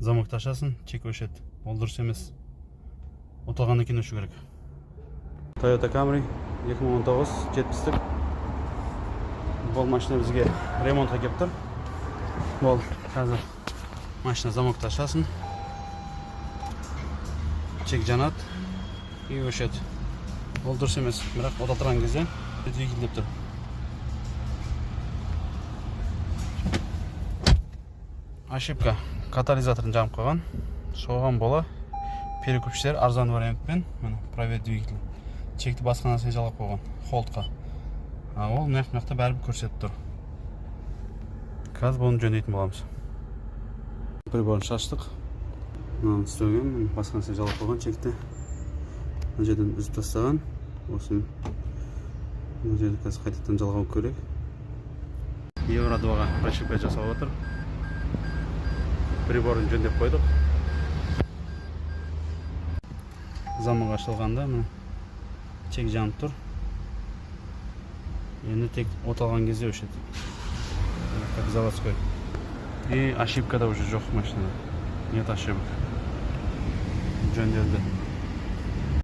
Замок ташасын, чек өшет. Ол дұрыс емес. Оталғаннан кейін өшу керек. Toyota Camry 2019 70-тік. Бұл машина бізге ремонтқа келіп тұр. Бұл қазір машина замок ташасын. Чек жанат и өшет. Ол дұрыс емес, бірақ оталтырған кезде двигатель деп тұр. Ошибка. Катализаторын жанып қалған. Соған бола перекупшілер арзан вариантпен проверь двигатель. Чекті басқа нәрсеге жалғап қойған. Холдқа. Ол мына бәрібір көрсетіп тұр. Қазір бұны жөндейтін боламыз. Приборын шаштық. Мынаны істеуген, басқа нәрсеге жалғап қойған чекті. Мына жерден үзіп тастаған. Осыны мына жерді қазір қайтадан жалғау керек. Евро 2-ға прошивка жасап отыр. Приборын жөндеп қойдық. Замок ашылғанда чек жанып тұр. Енді тек оталған кезде өшеді. Как заводской. И ошибка да уже жоқ машинада. Нет ошибок. Жөнделді.